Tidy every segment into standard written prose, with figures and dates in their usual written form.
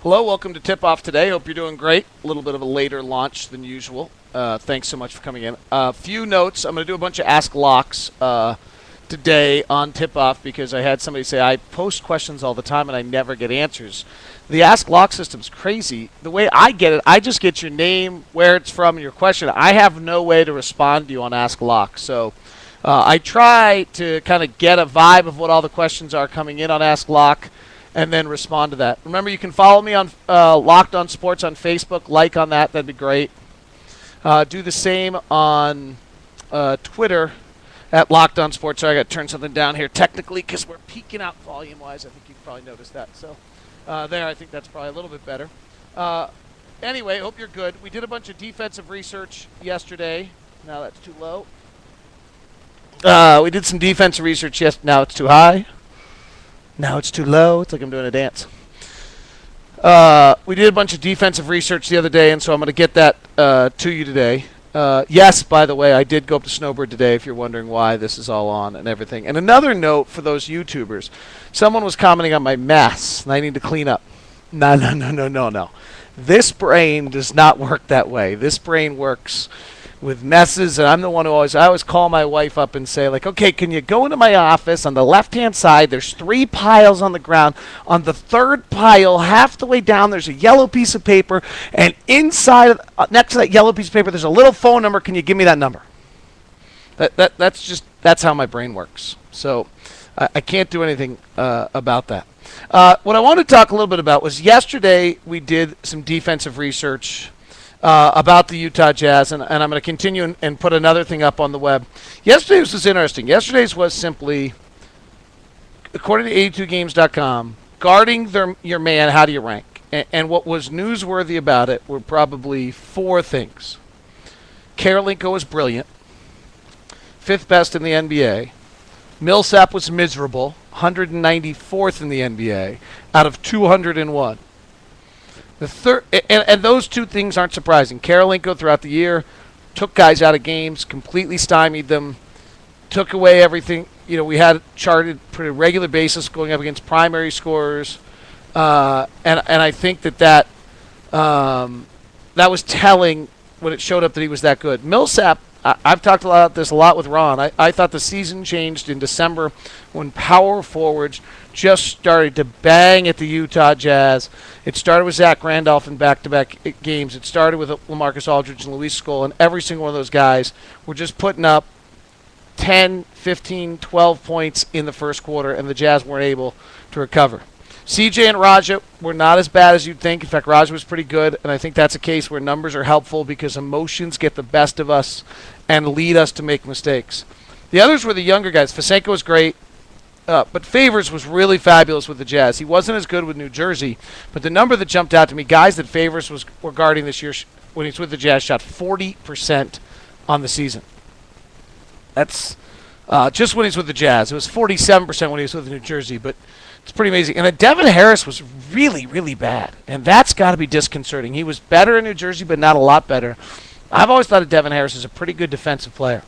Hello, welcome to Tip Off today. Hope you're doing great. A little bit of a later launch than usual. Thanks so much for coming in. A few notes. I'm going to do a bunch of Ask Locks today on Tip Off because I had somebody say I post questions all the time and I never get answers. The Ask Lock system's crazy. The way I get it, I just get your name, where it's from, and your question. I have no way to respond to you on Ask Lock. So I try to kind of get a vibe of what all the questions are coming in on Ask Lock, and then respond to that. Remember, you can follow me on Locked On Sports on Facebook. Like on that. That'd be great. Do the same on Twitter at Locked On Sports. Sorry, I got to turn something down here technically because we're peaking out volume-wise. I think you've probably noticed that. So there, I think that's probably a little bit better. Anyway, hope you're good. We did a bunch of defensive research yesterday. Now that's too low. We did some defensive research yesterday. Now it's too high. Now it's too low. It's like I'm doing a dance. We did a bunch of defensive research the other day, and so I'm going to get that to you today. Yes, by the way, I did go up to Snowbird today, if you're wondering why this is all on and everything. And another note for those YouTubers. Someone was commenting on my mess, and I need to clean up. No. This brain does not work that way. This brain works with messes, and I'm the one who I always call my wife up and say, like, okay, can you go into my office? On the left-hand side, there's 3 piles on the ground. On the third pile, half the way down, there's a yellow piece of paper, and inside, next to that yellow piece of paper, there's a little phone number. Can you give me that number? That's how my brain works. So I can't do anything about that. What I wanted to talk a little bit about was yesterday we did some defensive research about the Utah Jazz, and I'm going to continue and put another thing up on the web. Yesterday's was interesting. Yesterday's was simply, according to 82games.com, guarding your man, how do you rank? And what was newsworthy about it were probably 4 things. Karolinko was brilliant, 5th best in the NBA. Millsap was miserable, 194th in the NBA out of 201. The third, and those 2 things aren't surprising. Karolinko throughout the year took guys out of games, completely stymied them, took away everything. You know, we had charted pretty regular basis going up against primary scorers, and I think that was telling when it showed up that he was that good. Millsap, I've talked about this a lot with Ron. I thought the season changed in December when power forwards just started to bang at the Utah Jazz. It started with Zach Randolph in back-to-back games. It started with LaMarcus Aldridge and Luis Scola, and every single one of those guys were just putting up 10, 15, 12 points in the first quarter, and the Jazz weren't able to recover. CJ and Raja were not as bad as you'd think. In fact, Raja was pretty good, and I think that's a case where numbers are helpful because emotions get the best of us and lead us to make mistakes. The others were the younger guys. Fasenko was great, but Favors was really fabulous with the Jazz. He wasn't as good with New Jersey, but the number that jumped out to me, guys that Favors were guarding this year when he was with the Jazz, shot 40% on the season. That's just when he's with the Jazz. It was 47% when he was with New Jersey, but it's pretty amazing. And then Devin Harris was really, really bad, and that's got to be disconcerting. He was better in New Jersey, but not a lot better. I've always thought of Devin Harris as a pretty good defensive player.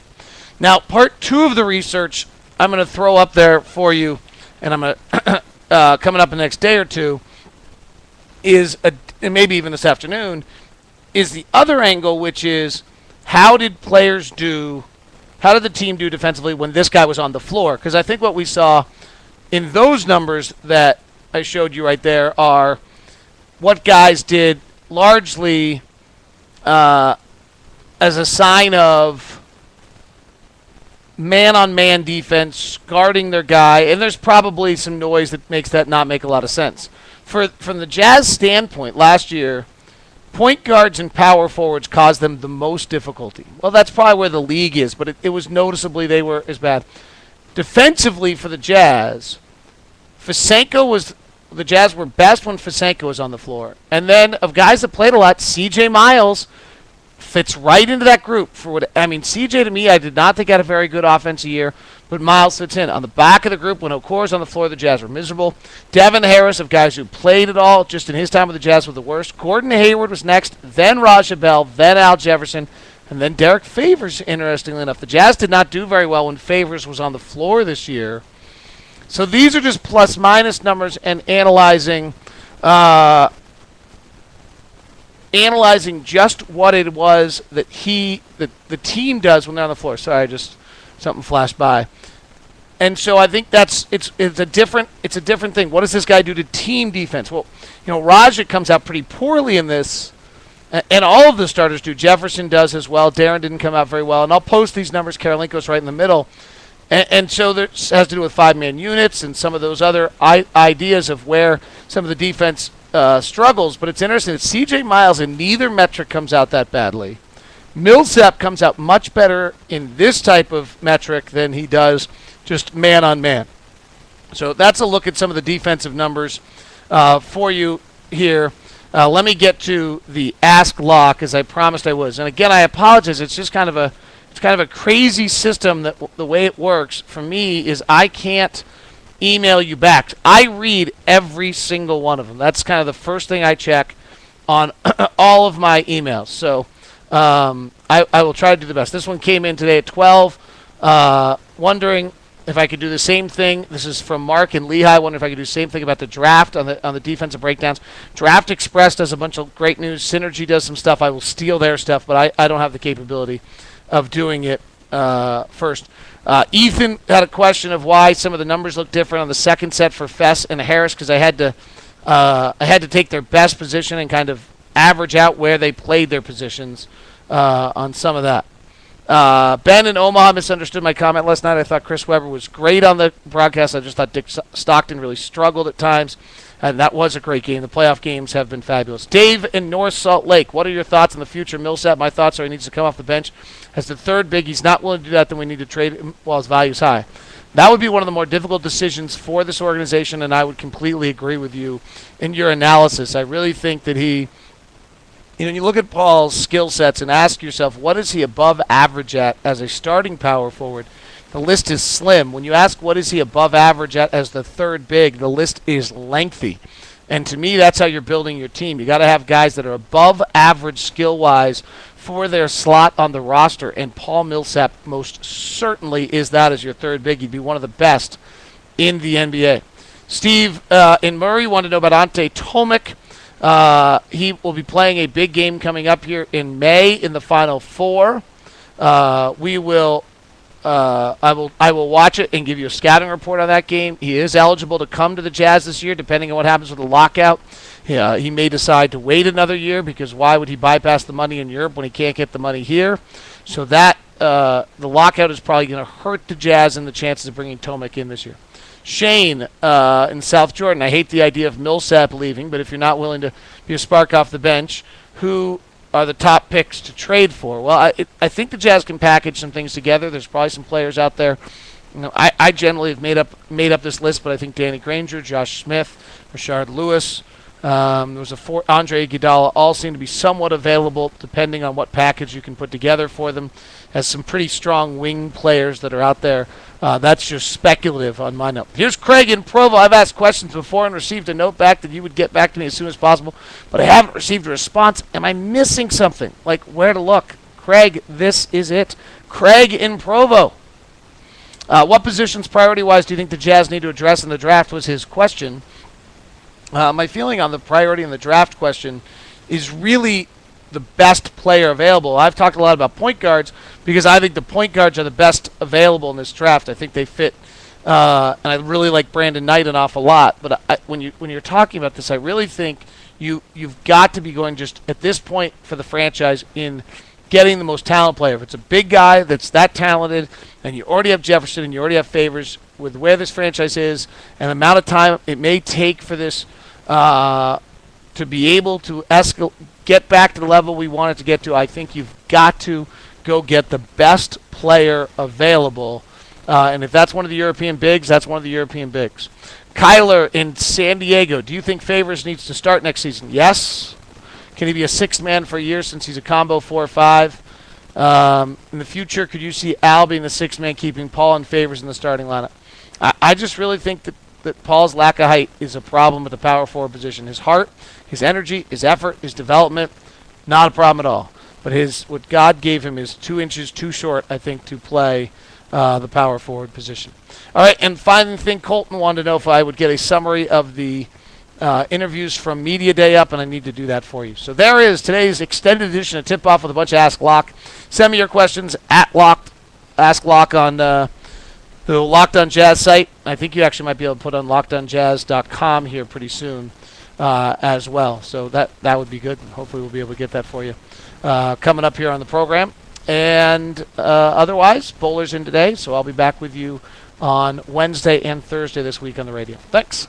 Now, part 2 of the research I'm going to throw up there for you, and I'm going to coming up in the next day or two, and maybe even this afternoon, is the other angle, which is how did the team do defensively when this guy was on the floor? Because I think what we saw in those numbers that I showed you right there are what guys did largely as a sign of man-on-man defense, guarding their guy, and there's probably some noise that makes that not make a lot of sense. From the Jazz standpoint, last year, point guards and power forwards caused them the most difficulty. Well, that's probably where the league is, but it was noticeably they were as bad. Defensively for the Jazz, the Jazz were best when Fasenko was on the floor. And then of guys that played a lot, CJ Miles fits right into that group. CJ to me, I did not think had a very good offensive year, but Miles fits in. On the back of the group, when Okor's on the floor, the Jazz were miserable. Devin Harris, of guys who played it all, just in his time with the Jazz, were the worst. Gordon Hayward was next, then Raja Bell, then Al Jefferson, and then Derek Favors, interestingly enough. The Jazz did not do very well when Favors was on the floor this year. So these are just plus-minus numbers and analyzing analyzing just what it was that the team does when they're on the floor. Sorry, just something flashed by. And so I think it's a different thing. What does this guy do to team defense? Well, Raja comes out pretty poorly in this, and all of the starters do. Jefferson does as well. Darren didn't come out very well. And I'll post these numbers. Karolinko's right in the middle. And so this has to do with 5-man units and some of those other ideas of where some of the defense struggles. But it's interesting that C.J. Miles in neither metric comes out that badly. Millsap comes out much better in this type of metric than he does just man-on-man. So that's a look at some of the defensive numbers for you here. Let me get to the Ask Locke, as I promised I was. And again, I apologize. It's just kind of a crazy system that the way it works for me is I can't email you back. I read every single one of them. That's kind of the first thing I check on all of my emails. So I will try to do the best. This one came in today at 12. Wondering if I could do the same thing. This is from Mark in Lehigh. Wondering if I could do the same thing about the draft on the defensive breakdowns. Draft Express does a bunch of great news. Synergy does some stuff. I will steal their stuff, but I don't have the capability of doing it first. Ethan had a question of why some of the numbers look different on the second set for Fess and Harris, because I had to take their best position and kind of average out where they played their positions on some of that. Ben in Omaha misunderstood my comment last night. I thought Chris Webber was great on the broadcast. I just thought Dick Stockton really struggled at times, and that was a great game. The playoff games have been fabulous. Dave in North Salt Lake, what are your thoughts on the future Millsap? My thoughts are he needs to come off the bench as the third big. He's not willing to do that, then we need to trade him while his value is high. That would be one of the more difficult decisions for this organization, and I would completely agree with you in your analysis. I really think that you look at Paul's skill sets and ask yourself, what is he above average at as a starting power forward? The list is slim. When you ask what is he above average at as the third big, the list is lengthy. And to me, that's how you're building your team. You got to have guys that are above average skill-wise for their slot on the roster, and Paul Millsap most certainly is that as your third big. He'd be one of the best in the NBA. Steve in Murray wanted to know about Ante Tomic. He will be playing a big game coming up here in May in the Final Four. I will watch it and give you a scouting report on that game. He is eligible to come to the Jazz this year, depending on what happens with the lockout. He may decide to wait another year, because why would he bypass the money in Europe when he can't get the money here? So that the lockout is probably going to hurt the Jazz and the chances of bringing Tomic in this year. Shane in South Jordan, I hate the idea of Millsap leaving, but if you're not willing to be a spark off the bench, who are the top picks to trade for? Well, I think the Jazz can package some things together. There's probably some players out there. I generally have made up this list, but I think Danny Granger, Josh Smith, Rashard Lewis, there was Andre Iguodala, all seem to be somewhat available depending on what package you can put together for them. Has some pretty strong wing players that are out there. That's just speculative on my note. Here's Craig in Provo. I've asked questions before and received a note back that you would get back to me as soon as possible, but I haven't received a response. Am I missing something? Like where to look? Craig, this is it. Craig in Provo. What positions priority-wise do you think the Jazz need to address in the draft was his question. My feeling on the priority in the draft question is really the best player available. I've talked a lot about point guards because I think the point guards are the best available in this draft. I think they fit, and I really like Brandon Knight an awful lot. But when you're talking about this, I really think you've got to be going just at this point for the franchise in getting the most talented player. If it's a big guy that's that talented, and you already have Jefferson and you already have Favors, with where this franchise is and the amount of time it may take for this to be able to get back to the level we want it to get to, I think you've got to go get the best player available. And if that's one of the European bigs, that's one of the European bigs. Kyler in San Diego, do you think Favors needs to start next season? Yes. Can he be a sixth man for a year since he's a combo 4 or 5? In the future, could you see Al being the sixth man, keeping Paul and Favors in the starting lineup? I just really think that Paul's lack of height is a problem with the power forward position. His heart, his energy, his effort, his development, not a problem at all. But what God gave him is 2 inches too short, I think, to play the power forward position. All right, and final thing, Colton wanted to know if I would get a summary of the interviews from Media Day up, and I need to do that for you. So there is today's extended edition of Tip Off with a bunch of Ask Locke. Send me your questions at Ask Locke on the Locked On Jazz site. I think you actually might be able to put on lockedonjazz.com here pretty soon as well. So that would be good. Hopefully we'll be able to get that for you coming up here on the program. And otherwise, Bowler's in today, so I'll be back with you on Wednesday and Thursday this week on the radio. Thanks.